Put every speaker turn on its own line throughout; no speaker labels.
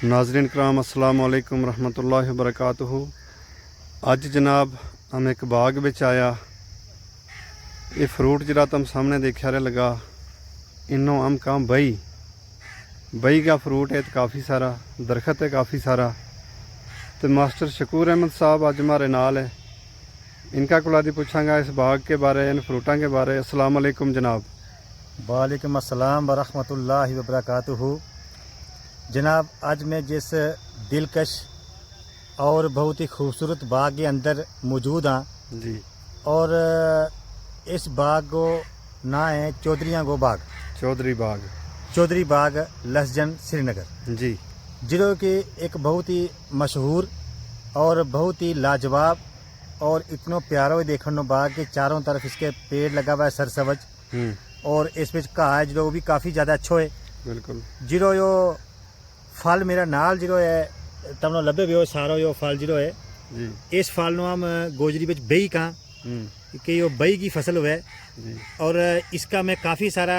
नाजरीन कराम अस्सलाम वालेकुम रहमतुल्लाहि व बरकातुहू। अज जनाब हम एक बाग विच आया। ये फ्रूट जरा तुम सामने देखा रहा लगा, इन्हों हम कहाँ बई का फ्रूट है, तो काफ़ी सारा दरख्त है, काफ़ी सारा। तो मास्टर शकूर अहमद साहब अज हमारे नाल है, इनका कुलादी पूछांगा इस बाग के बारे, इन फ्रूटों के बारे। अस्सलाम वालेकुम जनाब।
वालेकुम अस्सलाम व रहमतुल्लाहि व बरकातुहू। जनाब आज मैं जिस दिलकश और बहुत ही खूबसूरत बाग के अंदर मौजूद हाँ
जी।
और इस बाग को ना है चौधरी बाग लसजन श्रीनगर
जी।
जो कि एक बहुत ही मशहूर और बहुत ही लाजवाब और इतना प्यारा भी देखने बाग के चारों तरफ इसके पेड़ लगा हुआ है सरसबज, और इस घाह है जो भी काफ़ी ज़्यादा अच्छो है।
बिल्कुल
जो यो फल मेरा नाल जो है तमनो लभे भी हो सारो यो फल जो है
जी।
इस फल नो हम गोजरी विच बई कहाँ कि यो बई की फसल हुए
जी।
और इसका मैं काफ़ी सारा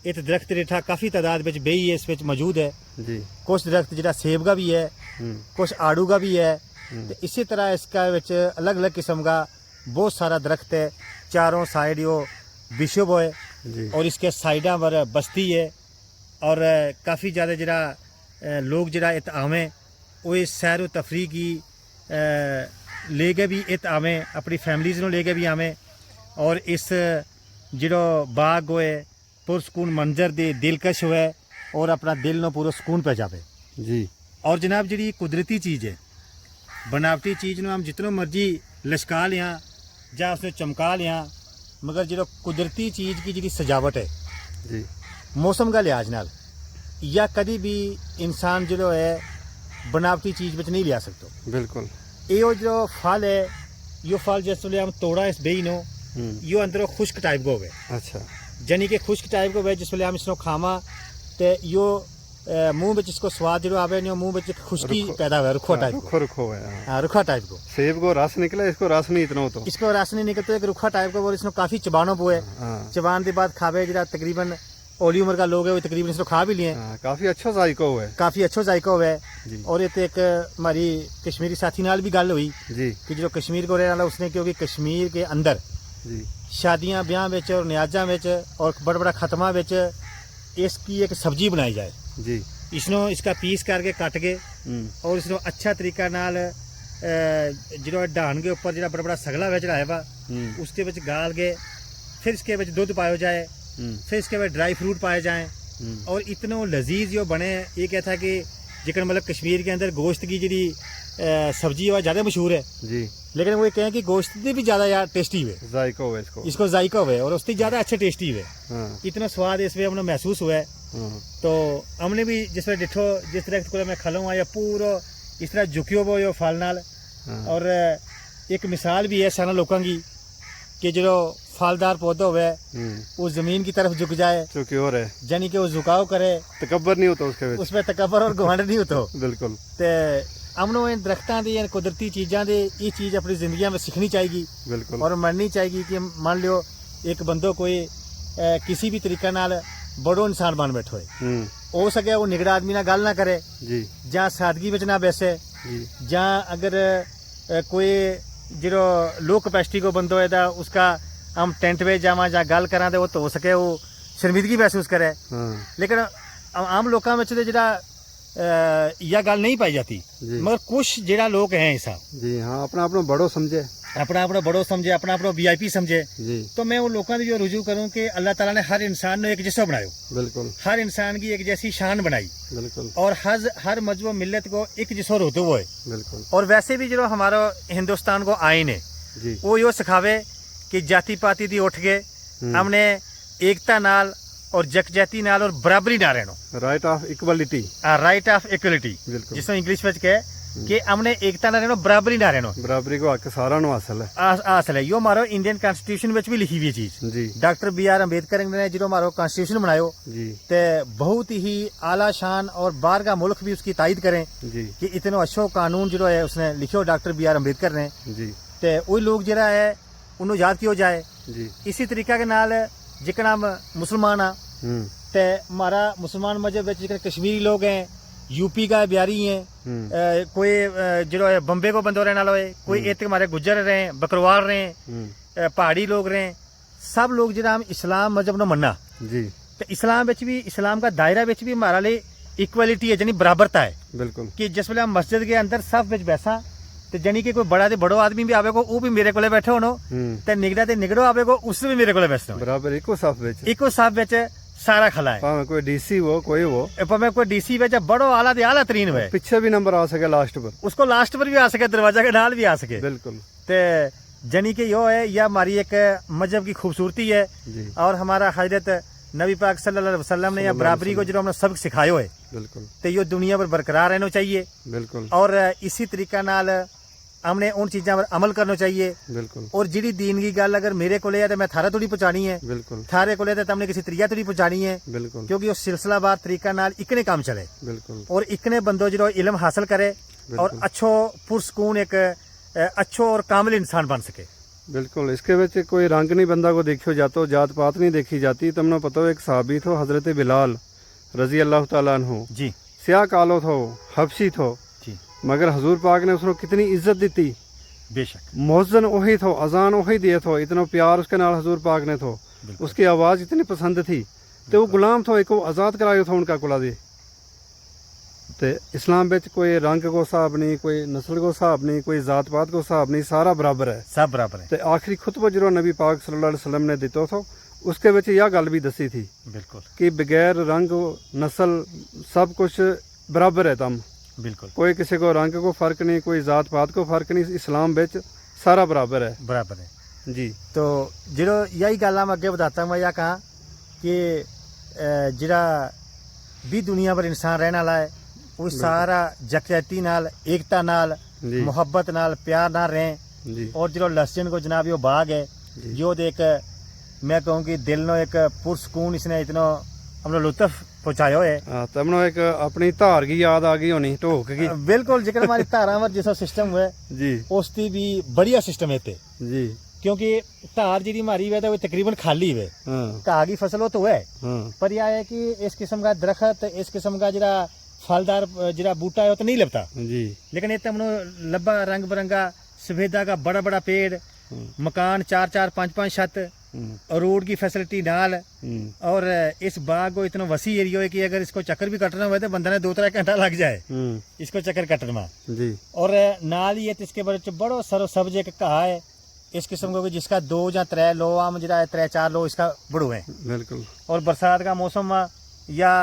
एक दरख्त रेठा काफ़ी तादाद में बई इस विच मौजूद है
जी।
कुछ दरख्त जो सेब का भी है, कुछ आड़ू का भी है। तो इसी तरह इसका विच अलग अलग किस्म का बहुत सारा दरख्त है। चारों साइड यो बिशब है और इसके साइडा पर बस्ती है और काफ़ी ज़्यादा जरा लोग जरा इत आवें वो इस सैर तफरी की लेके भी इत आवें, अपनी फैमिलीज़ में लेके भी आवें और इस जो बाग होए पुरसकून मंजर दे दिलकश हुए और अपना दिल नो पूरा सुकून पे जावे
जी।
और जनाब जी कुदरती चीज़ है, बनावटी चीज़ में हम जितना मर्जी लश्का लिया या उसने चमका लिया, मगर जो कुदरती चीज़ की जी सजावट है
जी
मौसम का लिहाज नाल या कभी भी इंसान जो है बनावटी चीज़ में नहीं लिया सकते।
बिल्कुल
यो जो फल है यो फल जिस वे हम तोड़ा इस बेई नो यो अंदरों खुश्क टाइप को हुए।
अच्छा।
यानी कि खुश्क टाइप को हुए जिस वे हम इसको खावा तो यो मुँह में इसको स्वाद जो आवे नहीं, मुँह में खुश्की पैदा हुआ रुखा टाइप
रुखो है।
हाँ रुखा टाइप को।
सेब को रस निकला, इसको रस नहीं इतना तो
इसको रस नहीं निकलता, एक रुखा टाइप को और इसको काफ़ी चबानो पुए। चबान के बाद खावे जरा तकरीबन ओली उम्र का लोग है वो तकरीबन इसको खा भी लिए।
काफ़ी अच्छा जायका हुआ है,
काफ़ी अच्छा जायका हुआ है। और ये तो एक हमारी कश्मीरी साथी नाल भी गल हुई
जी
कि जो कश्मीर को रहने वाला उसने, क्योंकि कश्मीर के अंदर
जी
शादियां ब्याह में और न्याजा में और बड़ा बड़ा खत्मा में इसकी एक सब्जी बनाई जाए
जी।
इसनो इसका पीस करके कट के और इसनो अच्छा तरीका नाल जो डान के ऊपर जो बड़ा बड़ा सगला वे चढ़ाया वा उसके विच गाल के फिर इसके विच दुध पाया जाए, फिर इसके बाद ड्राई फ्रूट पाए जाएं और इतना लजीज जो बने। ये क्या था कि जिक्र मतलब कश्मीर के अंदर गोश्त की जी सब्जी है ज़्यादा मशहूर है
जी,
लेकिन वो कहें कि गोश्त से भी ज़्यादा यार टेस्टी हुए
जायका हुआ
इसको जायका हुए और उससे ज़्यादा अच्छे टेस्टी हुए। इतना स्वाद इस वे हमने महसूस हुआ है। तो हमने भी जिस तरह डिठो जिस तरह को मैं खलों या पूरा इस तरह झुकियो वो यो फल नाल। और एक मिसाल भी है सारा लोगों की कि जो फलदार पौधा हुए वो जमीन की तरफ झुक जाए, यानी कि वो झुकाव करे,
तकब्बर नहीं होता उसमें
तकब्बर और घमंड नहीं होता।
बिल्कुल।
ते हमनों इन दरख्तों की कुदरती चीज़ों की ये चीज़ अपनी जिंदगी में सीखनी चाहिए।
बिल्कुल।
और मननी चाहिए कि मान लियो एक बंदो कोई किसी भी तरीके नाल बड़ो इंसान बन बैठो हो सके वो निगड़ा आदमी ना गल ना करे
जी,
ਜਾਂ सादगी ਵਿੱਚ ना बैसे ਜਾਂ अगर कोई जो लो कैपेसिटी को बंदो है उसका हम टेंट में जावा या गल करा तो हो सके वो शर्मिंदगी महसूस करे। लेकिन आम लोगों में जरा यह गल नहीं पाई जाती, मगर कुछ जरा लोग हैं ऐसा
जी हाँ अपना अपना बड़ो समझे,
अपना अपना बड़ो समझे, अपना अपना VIP समझे
जी।
तो मैं वो लोगों की जो रुजू करूँ कि अल्लाह ताला ने हर इंसान ने एक जैसा बनायो।
बिल्कुल।
हर इंसान की एक जैसी शान बनाई।
बिल्कुल।
और हर मजहब मिल्लत को एक जैसा होते हुए।
बिल्कुल।
और वैसे भी जो हमारा हिंदुस्तान को आइन है
जी
वो यो सिखावे कि जाति पाति दी उठ के हमने एकता नाल और जकजहती नाल और बराबरी ना रहनो,
right of equality,
right of equality जिसमें इंग्लिश में कहे कि हमने एकता ना रहनो, बराबरी ना रहनो।
बराबरी को हक सारा नो हासिल है,
हासिल है। यो हमारा इंडियन कॉन्स्टिट्यूशन में भी लिखी हुई चीज
जी।
डॉक्टर BR अम्बेडकर ने जो हमारा कॉन्स्टिट्यूशन बनायो
जी
ते बहुत ही आला शान और बाहर का मुल्क भी उसकी तायद करें
जी
कि इतना अच्छा कानून जो है उसने लिखो डॉक्टर BR अम्बेडकर ने
जी।
ते वही लोग जरा है उन्होंने याद किया जाए
जी।
इसी तरीके के नाल जिकना हम मुसलमान हाँ ते हमारा मुसलमान मजहब जिकन कश्मीरी लोग हैं यूपी का बिहारी है, कोई जो है बम्बे को बंदो रहने वाला है, कोई इतने हमारे गुज्जर रहे, बकरवाल रहे, पहाड़ी लोग रहे, सब लोग जो हम इस्लाम मजहब नो मन्ना
जी।
तो इस्लाम विच भी, इस्लाम का दायरा विच भी हमारा लिए इक्वलिटी है, यानी बराबरता है।
बिल्कुल
कि जिस वेले हम मस्जिद के अंदर सब विच बैसा तो जानी कि कोई बड़ा ते बड़ो आदमी भी आवे को वो भी मेरे कोले बैठे होनो ते निगड़ा ते निगड़ो आवे को उससे भी मेरे कोले बैठना
बराबर इको साफ विच,
इको साफ विच सारा खला है।
भाਵੇਂ कोई डीसी हो कोई हो,
भाਵੇਂ कोई डीसी विच बड़ो आला ते आला तरीन हुए,
पीछे भी नंबर आ सके लास्ट पर,
उसको लास्ट पर भी आ सके, दरवाजा के नाल भी आ सके।
बिल्कुल।
ते जानी कि यो है, यह हमारी एक मजहब की खूबसूरती है
जी।
और हमारा हजरत नबी पाक सल्लल्लाहु अलैहि वसल्लम ने यह बराबरी को जो हमने सबक सिखायो है,
बिल्कुल,
तो यो दुनिया पर बरकरार रहना चाहिए।
बिल्कुल।
और इसी तरीका नाल हमने उन चीज़ों पर अमल करना चाहिए।
बिल्कुल।
और जिहड़ी दीन की गल अगर मेरे को है तो मैं थारे तोड़ी पहुंचानी है,
बिल्कुल,
थारे को तो हमने किसी तरीका तोड़ी पहुंचानी है,
बिल्कुल,
क्योंकि उस सिलसिलावार तरीका नाल इकने काम चले,
बिल्कुल।
और इकने बंदो जो इल्म हासिल करे और अच्छो पुरसकून एक अच्छो और कामिल इंसान बन सके।
बिल्कुल। इसके विच कोई रंग नहीं बंदा को देखियो जातो, जात पात नहीं देखी जाती। तुमने पता हो एक सहाबी थो हजरत बिलाल रजी अल्लाह तआला अन्हु
जी,
स्याह कालो थो, हबशी थो
जी,
मगर हजूर पाक ने उसको कितनी इज्जत दी।
बेशक
मुअज्जिन वही थो, अजान वही दिए थो, इतना प्यार उसके नाल हजूर पाक ने थो, उसकी आवाज़ इतनी पसंद थी तो वो गुलाम थो, एक आज़ाद करायो थो उनका कुला दे। तो इस्लाम विच कोई रंग को हिसाब नहीं, कोई नस्ल को हिसाब नहीं, कोई जात पात को हिसाब नहीं, सारा बराबर है,
सब बराबर है।
तो आखिरी खुतबा जो नबी पाक सल्लल्लाहु अलैहि वसल्लम ने दितो थो उसके विच यह गल भी दसी थी
बिल्कुल
कि बगैर रंग नस्ल सब कुछ बराबर है। तम
बिल्कुल,
कोई किसी को रंग को फर्क नहीं, कोई जात पात को फर्क नहीं, इस्लाम विच सारा बराबर है।
बराबर है
जी।
तो जो यही गल मैं आगे बताता हूँ, मैं यह कहा कि जिहड़ा भी दुनिया पर इंसान रहने वाला है वो सारा जकजहती नाल, एकता नाल,
जी।
मुहब्बत नाल, प्यार नाल रहें।
जी।
और जो लहसन को जनाब यो बाग है जो एक मैं कहूँ कि दिल नो एक पुरसकून इसने इतना हमने लुत्फ पहुँचाया है।
तमनो एक अपनी धार की याद आ गई होनी, ढोक की।
बिल्कुल, जिक्र हमारी धारा पर जिस सिस्टम हुआ
जी,
उसकी भी बढ़िया सिस्टम है इत्ते,
जी।
क्योंकि धार जी मारी हुई है वो तकरीबन खाली है,
हाँ,
घाह की फसल तो है,
हाँ,
पर यह है कि इस किस्म का दरख्त, इस किस्म का जरा फलदार जरा बूटा है वो तो नहीं लगता,
जी।
लेकिन इतना लब्बा रंग बिरंगा सफेदा का बड़ा बड़ा पेड़, मकान 4-4 5-5 छत, रोड की फैसिलिटी नाल, और इस बाग को इतना वसी एरिया है कि अगर इसको चक्कर भी कटना हुआ तो बंदा ने 2-3 घंटा लग जाए इसको चक्कर कटने में।
जी।
और नाल ही इसके बारे च बड़ो सरो सब्ज एक घाह है इस किस्म का, जिसका 2 या 3 लो आम जरा 3-4 लो इसका बड़ो है।
बिल्कुल।
और बरसात का मौसम या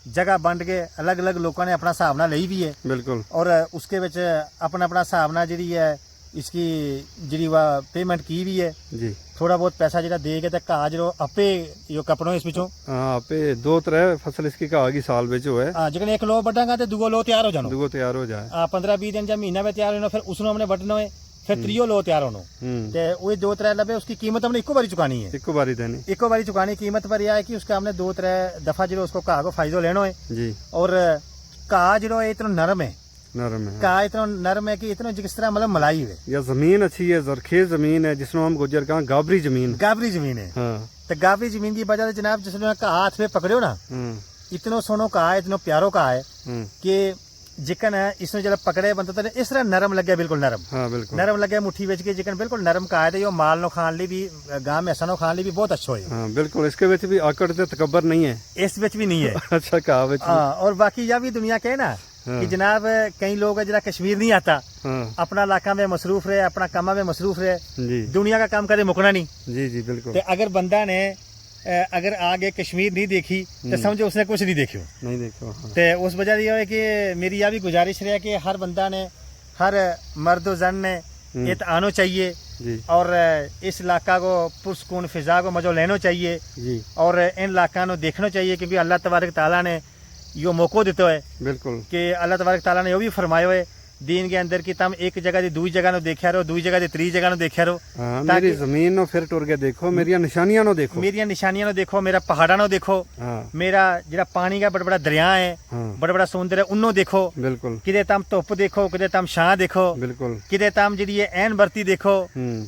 जगह बंट के अलग अलग लोगों ने अपना हिसाब नाल ली भी है।
बिल्कुल।
और उसके विच अपना अपना हिसाब नाल जिहड़ी है इसकी जिहड़ी वा पेमेंट की भी है।
जी।
थोड़ा बहुत पैसा जिहड़ा दे के ते घाह जो आपे यो कपनो इस पिछों।
हाँ, आपे 2-3 फसल इसकी घाह की साल विच होए।
हाँ, जिकन एक लो बटांगा तो दूगो लो तैयार हो जानो,
दूगो तैयार हो जाए।
15-20 दिन या महीना में तैयार होना, फिर उसनो हमने बटनो है, फिर 3 लो तैयार होनो, ते वही 2-3 लबे उसकी कीमत हमने इको बारी चुकानी है।
इको बारी देनी।
इको बारी चुकानी कीमत पर यह है कि उसका हमने 2-3 दफा जो उसको घाह को फायदो लेना है।
जी।
और घाह जो है इतना नरम है,
नरम है,
घाह इतना नरम है कि इतना जिस तरह मतलब मलाई है।
या जमीन अच्छी है, जरखेज जमीन है, जिसको हम गुजर कहा गाबरी जमीन।
गाबरी जमीन है।
हाँ,
तो गाबरी जमीन की वजह से जनाब जिसने घाह हाथ में पकड़ो ना, इतनो सोनो घाह है, इतनो प्यारो घाह है कि जिकन है इसने जब पकड़े बंदा तो इस तरह नरम लगे, बिल्कुल नरम।
हाँ, बिल्कुल
नरम लगे मुट्ठी बेच के, जिकन बिल्कुल नरम घाह है, यो माल नो खान ली भी, गांव में ऐसा खान ली भी बहुत अच्छा है।
हाँ, बिल्कुल। इसके विच भी आकड़ ते तकबर नहीं है,
इस विच भी नहीं है।
अच्छा घाह विच।
हाँ, और बाकी यह भी दुनिया के ना कि जनाब कई लोग है जरा कश्मीर नहीं आता, अपना इलाका में मसरूफ रहे, अपना कामा में मसरूफ रहे,
जी।
दुनिया का काम करे मुकना नहीं।
जी, जी, बिल्कुल।
तो अगर बंदा ने अगर आगे कश्मीर नहीं देखी तो समझो उसने कुछ नहीं देखियो,
नहीं देखो। हाँ।
तो उस वजह ये है कि मेरी यह भी गुजारिश रहे कि हर बंदा ने, हर मर्द जन ने ये आना चाहिए
जी।
और इस इलाका को पुरसकून फिजा को मजो लेना चाहिए
जी।
और इन इलाका को देखना चाहिए कि अल्लाह तबारक ताला ने यो मौको दिता है।
बिल्कुल।
कि अल्लाह तबारक ताला ने यो भी फरमायो है दीन के अंदर कि तुम एक जगह दी दूसरी जगह नो देखा रहो, दूसरी जगह दी तीसरी जगह नो देखा रहो।
हाँ, मेरी जमीन नो फिर टुर के देखो, मेरी निशानियां नो देखो,
मेरी निशानियां नो देखो, मेरा पहाड़ा नो देखो,
हाँ।
मेरा जरा पानी का बड़ा बड़ा दरिया है,
हाँ।
बड़ा बड़ा समुद्र है, उन्नो देखो।
बिल्कुल।
किदे तम धुप देखो, किदे तम छां देखो,
बिल्कुल।
किदे तम जी ऐन बरती देखो,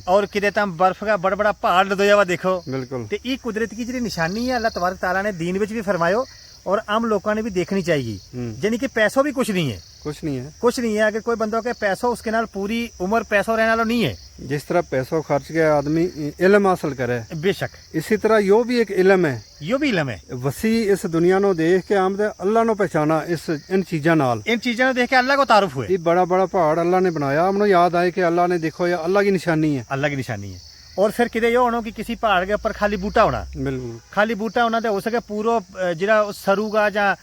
और किदे तम बर्फ का बड़ा बड़ा पहाड़ लदोया हुआ देखो।
बिल्कुल।
तो ये कुदरत की जी निशानी है, अल्लाह तबारक ताला ने दीन विच भी फरमायो और आम लोगों ने भी देखनी चाहिए। यानी कि पैसों भी कुछ नहीं है,
कुछ नहीं है।
कुछ नहीं है। अगर कोई बंदों के पैसों उसके नाल पूरी उम्र पैसों रहने वाला नहीं है।
जिस तरह पैसों खर्च के आदमी इल्म हासिल करे,
बेशक
इसी तरह यो भी एक इल्म है।
यो भी इलम है।
वसी इस दुनिया नो देख के आमदे अल्लाह नो पहचाना इस इन चीज़ां नाल।
इन चीज़ों को देख के अल्लाह को तारुफ हुए।
ये बड़ा बड़ा पहाड़ अल्लाह ने बनाया, हमने याद आए कि अल्लाह ने देखो ये अल्लाह की निशानी है।
अल्लाह की निशानी है। और फिर किते यो होना कि किसी पहाड़ के ऊपर खाली बूटा होना,
बिल्कुल
खाली बूटा होना तो हो सके पूरा जरा सरू का या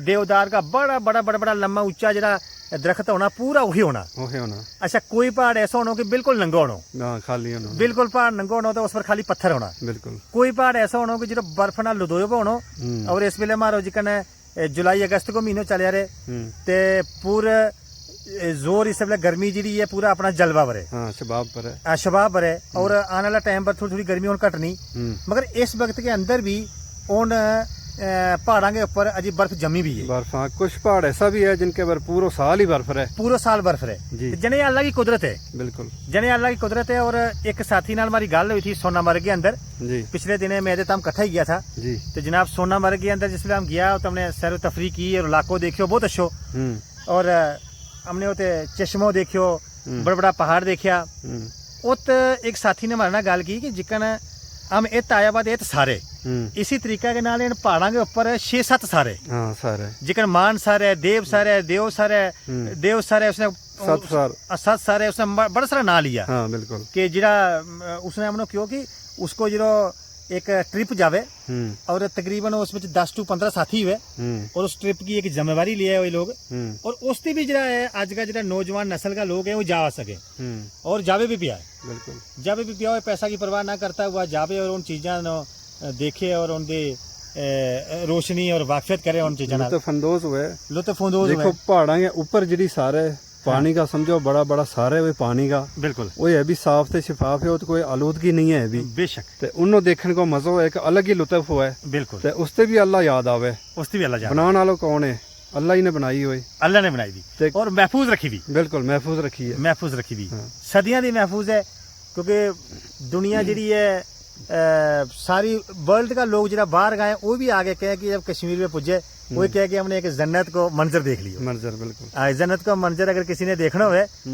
देवदार का बड़ा बड़ा बड़ा बड़ा लंबा उच्चा जरा दरख्त होना, पूरा वही होना।
ओहे होना।
अच्छा, कोई पहाड़ ऐसा होना कि बिल्कुल नंगा होना,
हाँ खाली होना,
बिल्कुल पहाड़ नंगा होना तो उस पर खाली पत्थर होना।
बिल्कुल।
कोई पहाड़ ऐसा होना कि जो बर्फ नाल लदोए होना। और इस वेले मारो जिकन जुलाई अगस्त को महीनों चलिया रहे ते पूरे जोर इस वेले गर्मी जी है पूरा अपना जलवा भरे।
हाँ शबाब पर है,
शबाब भरे। और आने वाला टाइम पर थोड़ी थोड़ी गर्मी और घटनी, मगर इस वक्त के अंदर भी उन पहाड़ों के ऊपर अजी बर्फ जमी भी है।
बर्फ, हाँ कुछ पहाड़ ऐसा भी है जिनके पर पूरा साल ही बर्फ रहे।
पूरा साल बर्फ रहे। जने अल्लाह की कुदरत है,
बिल्कुल
जने अल्लाह की कुदरत है। और एक साथी नाल हमारी गल हुई थी सोनामर्ग के अंदर
जी।
पिछले दिने मेरे तम इकट्ठा ही गया था
जी।
तो जनाब सोनामर्ग के अंदर जिसमें हम गया तो हमने सैर तफरी की और इलाको देखियो बहुत अच्छो। और हमने उते चश्मो देखियो, बड़ा बड़ा पहाड़ देखा। उत एक साथी ने हमारे नाल गल की कि जिकन हम इत आया बाद इत सारे इसी तरीका के नाल इन पहाड़ों के ऊपर 6-7 सारे,
हाँ सारे
जिकन मान सर है, देव सर है, देव सर है, देव सर है, उसने 7 सारे उसने बड़ा सारा ना लिया।
हाँ बिल्कुल।
कि जिरा उसने हमने क्यों कि उसको जो एक ट्रिप जावे और तकरीबन उसमें 10 to 15 साथी हुए और उस ट्रिप की एक जिम्मेवारी लिया है वही लोग। और उसकी भी जरा है आज का जरा नौजवान नस्ल का लोग है वो जा सके और जावे भी पिया है।
बिल्कुल
जावे भी पिया हुआ, पैसा की परवाह ना करता हुआ जावे और उन चीज़ों देखे और उनकी रोशनी और वाकफियत करे उन चीज़ों।
लुत्फअंदोज हुए,
लुत्फअंदोज
देखो पहाड़ों के ऊपर जी सारे पानी का समझो बड़ा बड़ा सारे हुए पानी का,
बिल्कुल
वो है भी साफ थे शफाफ है, वो तो कोई आलूदगी नहीं है भी।
बेशक।
ते उन्होंने देखने को मजो है, एक अलग ही लुत्फ हुआ है।
बिल्कुल।
ते उससे भी अल्लाह याद आवे,
उससे भी अल्लाह याद।
बनाने वालों कौन है? अल्लाह ही ने बनाई हुई,
अल्लाह ने बनाई दी और महफूज रखी भी।
बिल्कुल महफूज रखी है,
महफूज रखी भी। सदियां दी महफूज है क्योंकि दुनिया जी है सारी वर्ल्ड का लोग जरा बाहर गए वो भी आगे कहे कि जब कश्मीर में पुजे वही कहे कि हमने एक जन्नत को मंजर देख लिया।
मंजर बिल्कुल।
जन्नत का मंजर अगर किसी ने देखना हो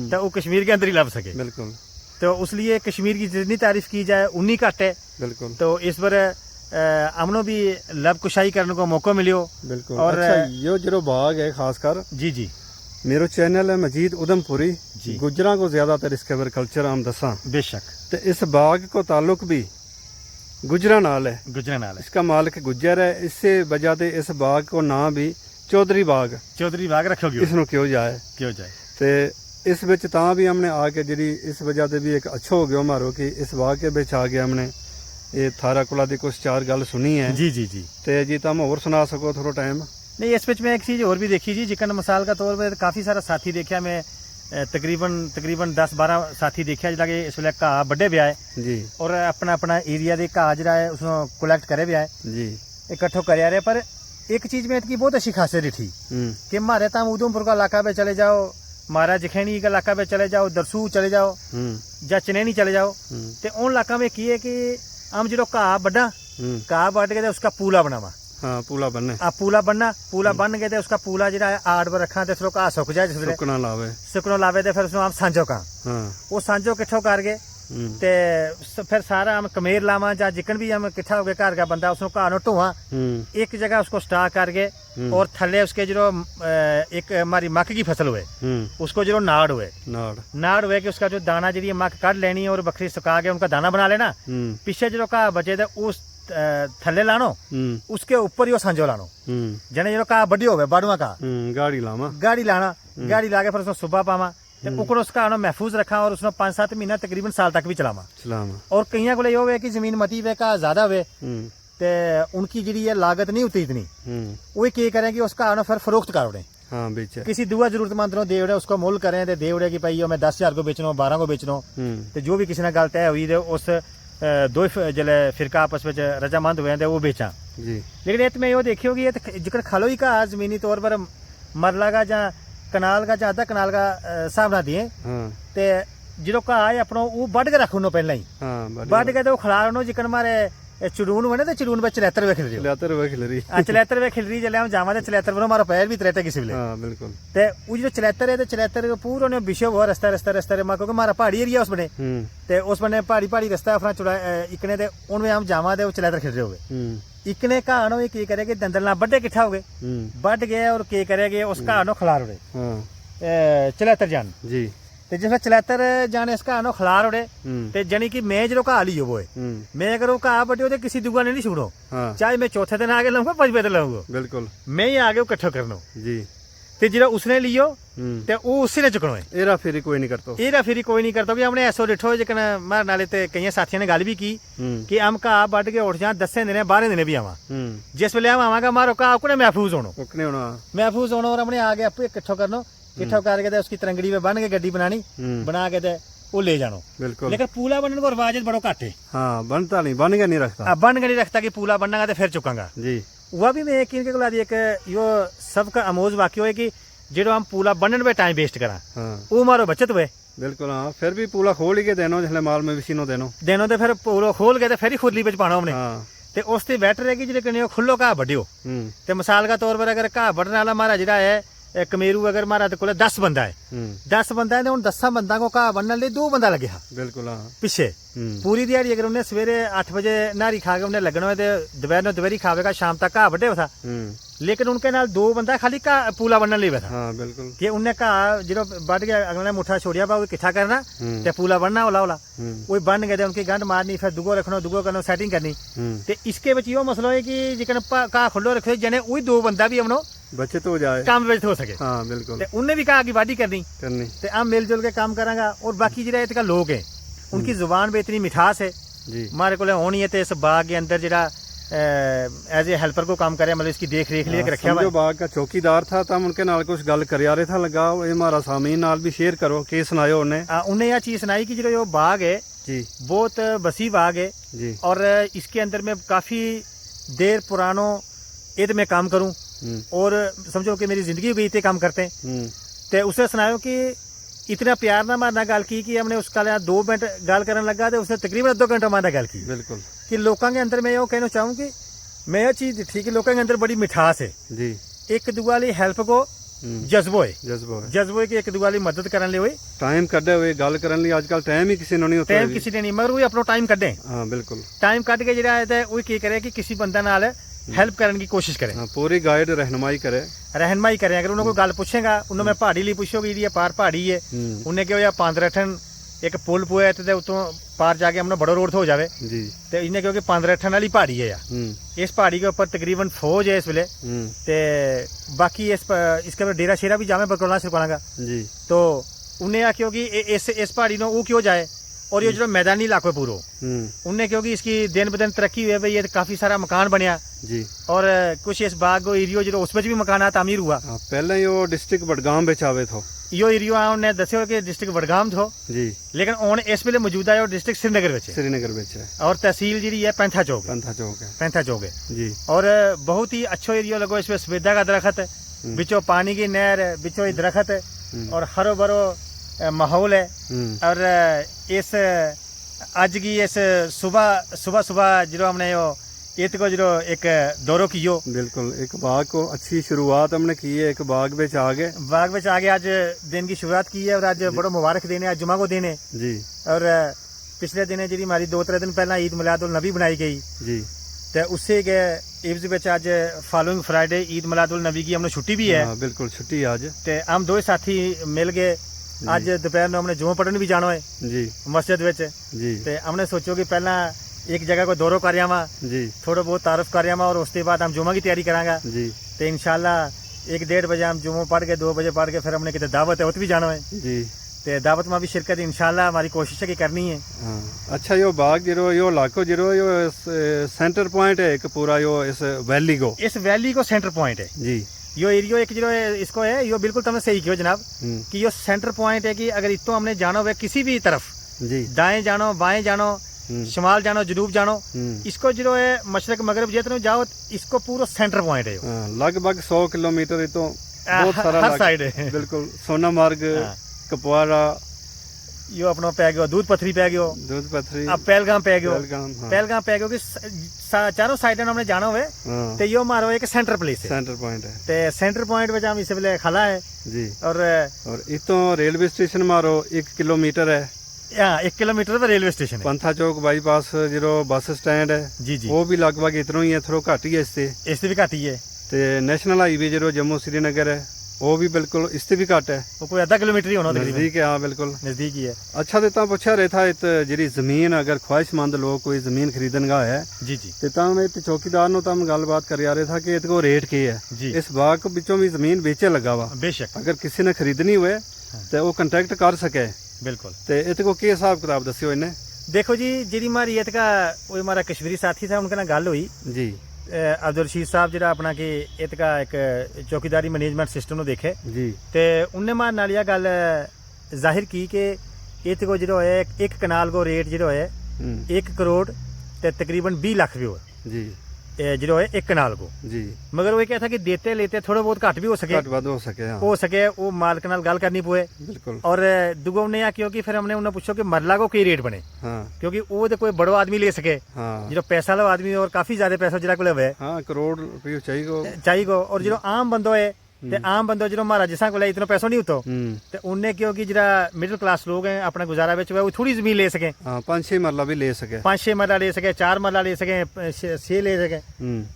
तो वो कश्मीर के अंदर ही लग सके।
बिल्कुल।
तो उसलिए कश्मीर की जितनी तारीफ की जाए उन्नी घट है।
बिल्कुल।
तो इस पर हमनों भी लब कुशाई करने को मौका मिलियो।
बिल्कुल।
और
अच्छा यो जो बाग है खासकर
जी
मेरो चैनल है मजीद उधमपुरी, गुजरा को ज्यादातर इसके बारे कल्चर हम दसा।
बेशक।
तो इस बाग को ताल्लुक भी गुजरा नाल है।
गुजरा नाल है।
इसका मालिक गुज्जर है, इससे वजह से इस बाग को नाम भी चौधरी बाग
रखोगे।
इसनों क्यों जाए ते इस विच तां भी हमने आके जी इस वजह से भी एक अच्छो हो गया मारो कि इस बाग के बिच आ गया हमने ये थारा कोला दी कुछ 4 गल सुनी है।
जी
ते जी तुम और सुना सको थोड़ा टाइम?
नहीं, इस विच में एक चीज़ और भी देखी जी, जिकन मिसाल का तौर पर काफ़ी सारा साथी देखा मैं, तकरीबन 10-12 साथी देखा जिला कि इस वे घा बड्डे पे आए जी और अपना अपना एरिया के घा जरा है उसको कलैक्ट करे पे आए जी, इकट्ठो कर रहे। पर एक चीज़ में इसकी बहुत अच्छी खासियत थी कि हमारे तम उधमपुर का इलाका पे चले जाओ, महाराज जखैनी का इलाका पे चले जाओ, दरसू चले जाओ या चनैनी चले जाओ, तो उन इलाका में की है कि हम जो घा बड्डा घा बड के उसका पूला बनावा।
हाँ पूला बनने।
पूला बन गए उसका पूला जरा आड़ पर रखा तो घा सुक जाए, सुकनो लावे तो फिर उसको हम सांझो का वो सांझो किट्ठो कर गए ते फिर सारा हम कमेर लावा या जिकन भी हम किट्ठा हो गया घर का बंदा उसको घा नो ढोआ एक जगह उसको स्टाक कर गए और थले उसके जो एक हमारी मक्क की फसल हुए उसको जो नाड़ हुए कि उसका जो दाना जी मक्क काट लेनी और बकरी सुखा के उनका दाना बना लेना, पीछे जो घा बचे उस थले लानो उसके ऊपर ही वो सांझो लानो जने जो घा बड़ी हो बाड़ुआ का गाड़ी लाना गाड़ी ला के फिर उसको सुबह पावा उकड़ो उसका महफूज रखा और उसने 5-7 महीना तकरीबन साल तक भी चलावा। और कई को यो है कि जमीन मती वे का ज्यादा हुए ते उनकी जी लागत नहीं होती इतनी, वही क्या करें कि उसका फिर फरोख्त कर उड़े। हाँ, किसी दुआ जरूरतमंद नो दे उड़े उसको मुल करें तो दे उड़े कि भाई मैं 10,000 को बेचनो 12 को बेचनो, तो जो भी किसी ने गल तय हुई उस दो जले फिरका आपस में रजामंद हुए वो बेचा जी। लेकिन ये मैं यो देखियो कि ये जिक्र खलो ही का जमीनी तौर पर मरला का या कनाल का या आधा कनाल का हिसाब ना दिए ते जो घा है अपनो वो बड़ के रखो पहले ही बड़ के तो खिला लो जिकन मारे चुड़ून बने तो चुड़ून पे चलैतर वे खिल रही
चलैतर वे खिल रही
चलैतर वे खिल रही जल्ले हम जावा ते चलैतर बनो हमारा पैर भी त्रेटे किसी
हाँ बिल्कुल
ते वो जो चलैतर है तो चलैतर पूरा ने विषय हुआ रास्ता रास्ता रास्ता रे मां क्योंकि हमारा पहाड़ी एरिया उस बने ते उस बने पहाड़ी पहाड़ी रास्ता अपना चुड़ा इकने ते उनमें हम जावा ते वो चलैतर खिल रहे हो गए इकने कहानो ये की करेगे दंदलना बड्डे किट्ठा हो गए बढ़ गए और की करेगे उस कहानो खिलार उड़े चलैतर जान जी ते जिस चलैतर जाने इसका आनो खलार उड़े ते जानी कि मैं जो घा लियो वो मैं अगर वो घा बटियो तो किसी दुआ ने नहीं सुनो चाहे मैं चौथे दिन आगे लाऊंगा पंजवें दिन लाऊंगा बिल्कुल मैं ही आगे इकट्ठा करनो जी ते जो उसने लियो ते वो उसी ने चुकनो है एरा फेरी कोई नहीं करतो कोई नहीं करतो कि हमने ऐसो डिठो जिकन मार नाले ते कई साथियों ने गल भी की कि हम घा बड के उठ जा 10 दिन 12 दिन भी आवा जिस वेले हम आवांगा मारो घा उकने महफूज होना और हमने आगे आपे इकट्ठा करनो इकट्ठा करके उसकी तरंगड़ी में बन के गड्डी बनानी बना के वो ले जानो बिल्कुल लेकिन पूला बनने को रिवाज बड़ो घट है हाँ बनता नहीं बन के नहीं रखता बन के नहीं रखता कि पूला बनना तो फिर चुकांगा जी वह भी मैं इनके को एक यो सबका अमोज वाक्य है कि जो हम पूला बनने में टाइम वेस्ट करा वो मारो बचत हुए बिल्कुल हाँ फिर भी पूला खोल के देनो जिसले माल में विसी देनो तो फिर पूरा खोल के फिर ही खुरली बिच पाना हमने ते उससे बेटर है कि जो कने खुलो घा बड्डियो ते मिसाल का तौर पर अगर घा बड्डने वाला हमारा जिहड़ा है कमेरू अगर मारा तो 10 बंदा है 10 बंदा है 10 बंदा को घा बनने लिए 2 बंदा लगे बिल्कुल पीछे पूरी दिहाड़ी अगर उन्हें सवेरे 8 बजे नारी खा के उन्हें लगना है दोपहर दोपहरी खावेगा शाम तक घा बड्डे था लेकिन उनके नाल 2 बंदा खाली घा पूला बनने लिए था बिल्कुल कि उन्हें घा जो बड गया अगले मुठा छोड़िया बा किट्ठा करना ते पूला बनना ओला ओला वो बन गए उनकी गंढ मारनी फिर दुगो रखना दुगो करना सेटिंग करनी ते इसके बच यो मसलो है कि जिकन घा खुलो रखे जने वही 2 बंदा भी हमनो बचत हो जाए काम बचत हो सके हाँ बिल्कुल उन्हें भी कहा कि वाडी करनी ते हम मिलजुल के काम करांगा और बाकी जो इतका लोग हैं उनकी जुबान पे इतनी मिठास है जी हमारे को होनी है तो इस बाग के अंदर जरा एज ए हेल्पर को काम करे मतलब इसकी देख रेख लिए रखा हुआ बाग का चौकीदार था तब उनके नाल कुछ गल कर रहे था लगा ये हमारा सामीन नाल भी शेयर करो के सुनायो उन्हें यह चीज सुनाई कि जो यो बाग है जी बहुत वसी बाग है जी और इसके अंदर में काफी देर पुरानो ये मैं काम करूं और समझो कि मेरी जिंदगी भी इतने काम करते हैं ते उसे सुनायो कि इतना प्यार ना मारना गल की कि हमने उसका 2 मिनट गल करने लगा तो उसने तकरीबन 2 घंटा मारना गल की बिल्कुल कि लोगों के अंदर मैं यो कहना चाहूँ कि मैं यह चीज देखी कि लोगों के अंदर बड़ी मिठास है जी एक दुआ ली हेल्प को जज्बो है कि एक दुआ ली मदद करने लिए टाइम कड्डे हुए गल करने लिए आजकल टाइम ही किसी ने नहीं होता टाइम किसी ने नहीं मगर वो अपना टाइम कड्डे हाँ बिल्कुल टाइम कट के जरा है वो की करे कि किसी बंदा नाल हेल्प करने की कोशिश करें पूरी गाइड रहनुमाई करें अगर उन्होंने कोई गल पूछेगा उन्होंने पहाड़ी लिए पूछोगे ये पार पहाड़ी है उन्हें क्या होया 15 एक पुल पुआ ते उतों पार जाके हमने बड़ो रोड हो जावे जी ते इन्हें क्योंकि 15 वाली पहाड़ी है इस पहाड़ी के ऊपर तकरीबन फौज है इस वेले ते बाकी इसके ऊपर डेरा शेरा भी जावे बकरौला सिरपालांगा जी तो उन्हें आखियो कि इस पहाड़ी नो वो क्यों जाए और ये जो मैदानी इलाको है पूरा उनने क्योंकि इसकी दिन ब दिन तरक्की हुई है भाई ये काफी सारा मकान बनया जी और कुछ इस बाग को एरियो जो उस भी मकान तामीर हुआ पहले यो डिस्ट्रिक्ट बडगाम में आवे थो यो एरियो उन्हें दस्यो कि डिस्ट्रिक्ट बडगाम थो जी लेकिन हुन इस वेले मौजूदा है डिस्ट्रिक्ट श्रीनगर विच है और तहसील जी है पैंथा चौक है जी और बहुत ही अच्छा एरियो लगो इसमें सफेदा का दरख्त बिचो पानी की नहर बिचो दरख्त और हरो भरो माहौल है और इस आज की इस सुबह जो हमने को जो एक दौरो कियो बिल्कुल एक बाग को अच्छी शुरुआत हमने की है एक बाग में आगे आज दिन की शुरुआत की है और आज बड़ा मुबारक दिन है आज जुमा को दिन है जी और पिछले दिन जी हमारी 2-3 दिन पहला ईद मिलादुल नबी बनाई गई जी तो उससे इव्स आज फॉलोइंग फ्राइडे ईद मिलादुल नबी की हमने छुट्टी भी है बिल्कुल छुट्टी आज तो हम 2 साथी मिल गए आज दोपहर में हमने जुमा पढ़ने भी जाना है जी मस्जिद विच जी ते हमने सोचो कि पहला एक जगह को दौरो कर जी थोड़ा बहुत तारुफ कर और उसके बाद हम जुमा की तैयारी करांगा जी तो इंशाल्लाह 1-1.5 बजे हम जुमा पढ़ के 2 बजे पढ़ के फिर हमने कितने दावत है उत भी जाना है जी ते दावत में भी शिरकत इंशाल्लाह हमारी कोशिश है कि करनी है अच्छा यो बाग जो यो इलाको जो यो सेंटर पॉइंट है एक पूरा यो इस वैली को सेंटर पॉइंट है जी यो एरियो एक जो इसको है यो बिल्कुल तुमने सही किया जनाब कि यो सेंटर पॉइंट है कि अगर इतो हमने जाना हुआ किसी भी तरफ जी दाएं जानो बाएं जानो शिमाल जानो जनूब जानो इसको जो है मशरक मगरब जितना जाओ इसको पूरा सेंटर पॉइंट है लगभग 100 किलोमीटर तो बहुत सारा हर साइड है बिल्कुल सोनामार्ग कपवाड़ा यो अपना पै गयो दूध पथरी पै गयो,
दूध पथरी,
अब पहलगाम पै गयो,
हाँ।
पहलगाम पै गयो कि चारों साइड हमने जाना हुए
हाँ।
तो यो हमारा एक सेंटर प्लेस है,
सेंटर पॉइंट है
ते सेंटर पॉइंट में हम इस वेले खला है
जी।
और
इतों रेलवे स्टेशन मारो 1 किलोमीटर है,
यहाँ 1 किलोमीटर पर रेलवे स्टेशन है
पंथा चौक बाईपास जो बस स्टैंड है
जी जी,
वो भी लगभग इतना ही है, थोड़ा घट ही है इससे।
इससे भी घट ही है,
ते नेशनल हाईवे जो जम्मू श्रीनगर है वो भी बिल्कुल इससे भी घट है,
वो कोई आधा किलोमीटर ही होना तकरीबन,
नजदीक है हाँ बिल्कुल
नजदीक ही है
अच्छा। तो पूछा रहा था इत जी जमीन अगर ख्वाहिशमंद लोग कोई जमीन खरीदन का है
जी जी
तो तम इत चौकीदार नो तम गलबात कर रहा था कि इसको रेट की है
जी,
इस बाग को बिचों भी जमीन बेचे लगा वा,
बेशक
अगर किसी ने खरीदनी हुए तो वो कंटेक्ट कर सके,
बिल्कुल।
तो इसको के हिसाब किताब दस्यो इन्हें?
देखो जी, जी हमारी इत का वो हमारा कश्मीरी साथी था, उनके ना गल हुई
जी
अब्दुल रशीद साहब जरा अपना कि इत का एक चौकीदारी मैनेजमेंट सिस्टम देखे
जी,
ते उनने मार नाल यह गल जाहिर की कि इत को जो है 1 कनाल को रेट जो है 1 करोड़ ते तकरीबन 20 लाख भी हो
जी
जो है 1 कनाल को,
जी,
मगर वो क्या था कि देते लेते थोड़ा बहुत घट भी हो सके,
घट वध हो सके हाँ
हो सके वो मालिक नाल गल करनी पुए।
बिल्कुल।
और दुगो ने या क्योंकि फिर हमने उन्हें पूछो कि मरला को की रेट बने,
हाँ
क्योंकि वो तो कोई बड़ो आदमी ले सके,
हाँ
जो पैसा लो आदमी और काफी ज्यादा पैसा जरा को है
हाँ करोड़ रुपये चाहिए
गो, और जो आम बंदो है ते आम बंदो जो हमारा जिसा को इतना पैसा नहीं होता ते उन्हें क्योंकि जरा मिडिल क्लास लोग हैं अपना गुजारा बेच वो थोड़ी जमीन ले सके,
हाँ 5-6 मरला भी ले सके,
5-6 मरला ले सके, 4 मरला ले सके, 6 ले सके,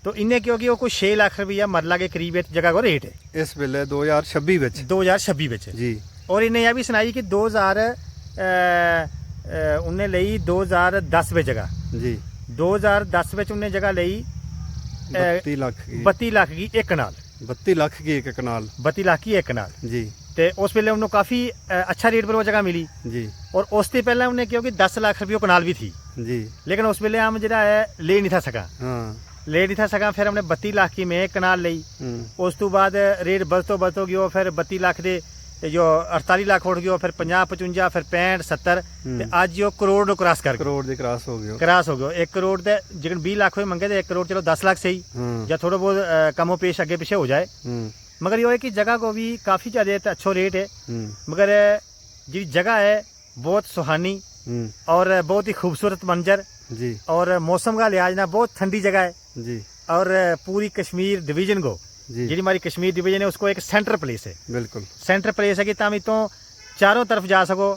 तो इन्हें क्योंकि वो कुछ 6 लाख रुपया मरला के करीब एक जगह को रेट है
इस वेले 2026 विच
2026 विच
जी।
और इन्हें यह भी सुनाई कि 2000 उन्हें लई 2010 में जगह
जी
2010 में उन्हें जगह लई
32 लाख की
32 लाख की 1 कनाल,
32 लाख की एक कनाल
32 लाख की 1 कनाल
जी।
ते उस वेले उन्हें काफी अच्छा रेट पर वो जगह मिली,
जी
और उससे पहले उन्हें क्योंकि 10 लाख रुपये कनाल भी थी
जी,
लेकिन उस वेले हम जरा है ले नहीं था सका,
हाँ
ले नहीं था सका, फिर हमने 32 लाख की में 1 कनाल ली, उस तो बाद रेट बढ़तो गयो, फिर 32 लाख दे जो 48 लाख उठ गयो, फिर 50 55 फिर 65 70 ते आज जो करोड़ नो क्रॉस कर
करोड़ दे क्रॉस हो गयो,
1 करोड़ दे जिकन 20 लाख हुए मंगे तो 1 करोड़ चलो 10 लाख सही या थोड़ा बहुत कमो पेश आगे पीछे हो जाए, मगर ये है कि जगह को भी काफी ज्यादा अच्छा रेट है, मगर जी जगह है बहुत सुहानी और बहुत ही खूबसूरत मंजर
जी,
और मौसम का लिहाज ना बहुत ठंडी जगह है
जी,
और पूरी कश्मीर डिवीजन को जी हमारी कश्मीर डिवीजन है उसको एक सेंटर प्लेस है,
बिल्कुल
सेंटर प्लेस है कि तुम इतों चारों तरफ जा सको,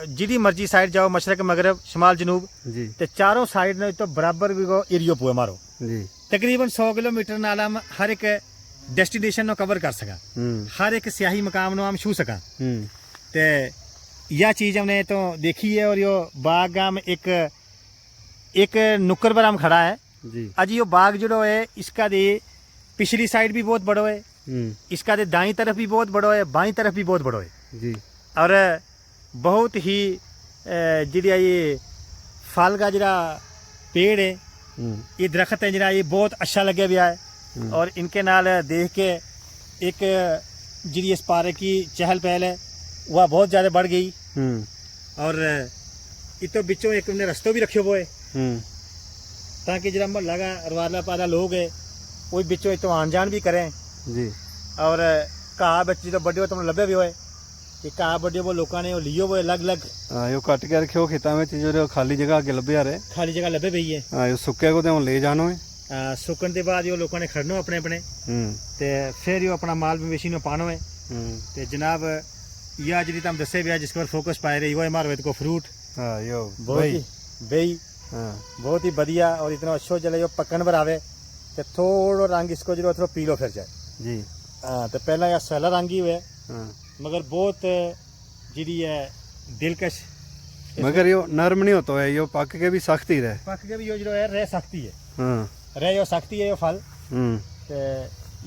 जिदी मर्जी साइड जाओ, मशरक मगरब शमाल जनूब
जी,
ते चारों साइड ने तो बराबर भी को एरियो पुए मारो
जी,
तकरीबन 100 किलोमीटर नाल हम हर एक डेस्टिनेशन नो कवर कर सका, हर एक सियाही मकाम नो हम छू सका, ते यह चीज हमने तो देखी है। और यो बाग हम एक नुक्कर पर हम खड़ा है
जी,
आज यो बाग जो है इसका दे पिछली साइड भी बहुत बड़ो है, इसका दे दाई तरफ भी बहुत बड़ो है, बाई तरफ भी बहुत बड़ो है
जी,
और बहुत ही जिहड़ा ये फल का जरा पेड़ है, ये दरख्त है जरा ये बहुत अच्छा लगे हुआ है, और इनके नाल देख के एक जिहड़ी इस पार्क की चहल पहल है वह बहुत ज़्यादा बढ़ गई, और इतो बिचों एक उन्हें रस्तों भी रखे हुए ताकि जरा मोहल्ला का रवाला पाला लोग है वो बिचों इतो आन जान भी करें
जी,
और घाह बच्चे जो बड़े हो तुम लभे भी होए कि घाह बड़े वो लोगों ने लियो वो अलग अलग
यो कट के रखियो खेतों में जो खाली जगह अगे लभ्या रहे,
खाली जगह लभे पई है,
यो सुक्के को तो ले जानो है,
सुकन के बाद यो लोगों ने खड़नो अपने अपने ते फिर यो अपना माल मवेशी नो पानो है, ते जनाब यह जी तुम दसे भी जिसके पर फोकस पाए रही वो है मारो को फ्रूट
यो
बहुत ही बेई बहुत ही बढ़िया और इतना अच्छो चले जो पकन पर आवे ते थोड़ो रंग इसको जो थोड़ा पीलो फिर जाए
जी,
तो पहला यह सैला रंग ही हुए मगर बहुत जी है दिलकश,
मगर यो नरम नहीं होता है, यो पक के भी सख्त ही रहे,
पक के भी यो जो है रह सकती है, रह यो सकती है यो फल, ते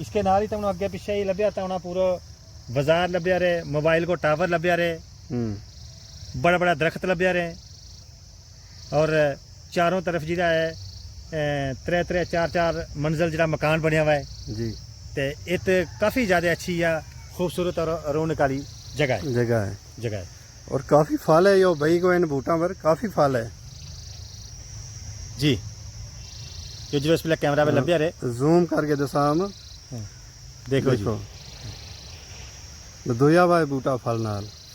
इसके नाल ही तुम अगे पीछे ही लभ्या था पूरा बाजार लभ्या रहे, मोबाइल को टावर लभ्या रहे, बड़ा बड़ा दरख्त लभ्या रहे, और चारों तरफ जिहड़ा है 3-4 मंजिल जिहड़ा मकान बनया हुआ है
जी,
ते इत काफ़ी ज़्यादा अच्छी या खूबसूरत और रौनक वाली जगह है
और काफ़ी फल है यो भाई को इन बूटा पर काफ़ी फल है
जी, जो जो इस कैमरा पे लभ्या रहे
जूम करके दसा हम
देखो जी
दोया हुआ बूटा फल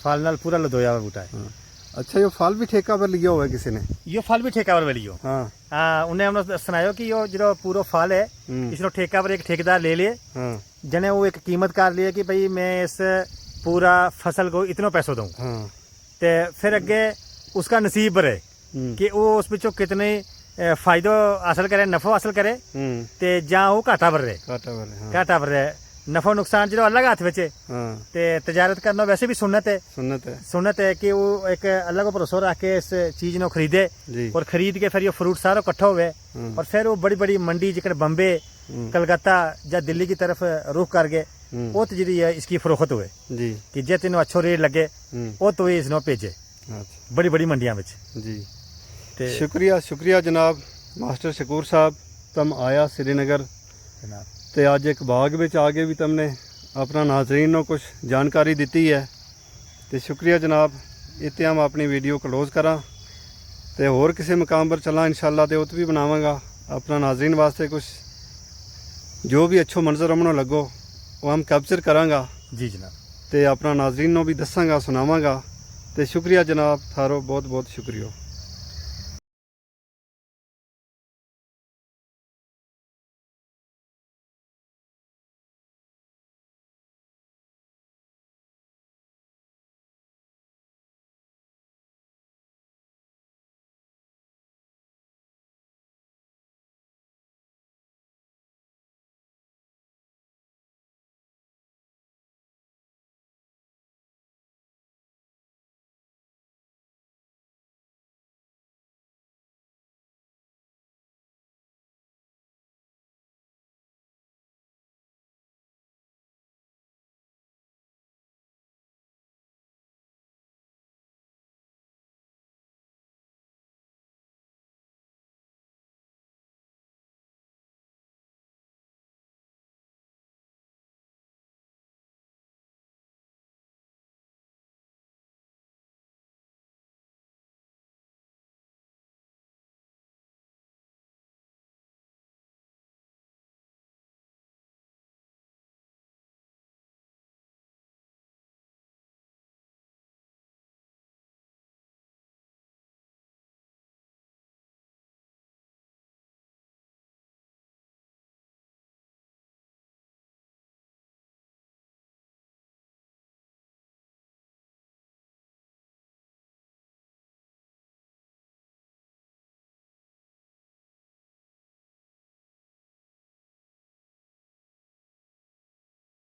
फल नाल पूरा लदोया हुआ बूटा है।
हाँ। अच्छा ये फल भी ठेका पर लिया हुआ है किसी ने?
यो फल भी ठेका पर ले लियो।
हाँ
उन्हें हमने सुनायो कि यो जो पूरा फल है इसने ठेका पर एक ठेकेदार ले लिए,
हाँ
जने वो एक कीमत कर लिए कि भाई मैं इस पूरा फसल को इतना पैसों दूँ।
हाँ
ते फिर अगे उसका नसीब पर है कि वो उस पिछों कितने फायदा हासिल करे, नफा हासिल करे ते जां वो घाटा पर रहे। घाटा पर रहे, नफा नुकसान जो अलग हाथ में
हाँ
ते तजारत करना वैसे भी सुन्नत है। सुन्नत है कि वो एक अल्लाह को भरोसा रख के इस चीज को खरीदे और खरीद के फिर ये फ्रूट सारा इकट्ठा हुए और फिर वो बड़ी बड़ी मंडी जिक्र बम्बे कलकत्ता या दिल्ली की तरफ रुख करके वो तो जी है इसकी फरोख्त हुए
जी
कि जे तेन अच्छो रेट लगे वो तो इसनो भेजे बड़ी बड़ी मंडिया में
जी। शुक्रिया शुक्रिया जनाब मास्टर शकूर साहब, तुम आया श्रीनगर ते अज एक बाग में आके भी तुमने अपना नाजरीन को कुछ जानकारी दी है, तो शुक्रिया जनाब। इतने हम अपनी वीडियो क्लोज करा तो होर किसी मुकाम पर चला इंशाल्लाह, तो उत भी बनावांगा अपना नाजरीन वास्ते कुछ जो भी अच्छो मंजर हमनों लगो वो हम कैप्चर करांगा
जी जनाब,
तो अपना नाजरीन भी दसांगा सुनावांगा। तो शुक्रिया जनाब, थारो बहुत बहुत शुक्रिया।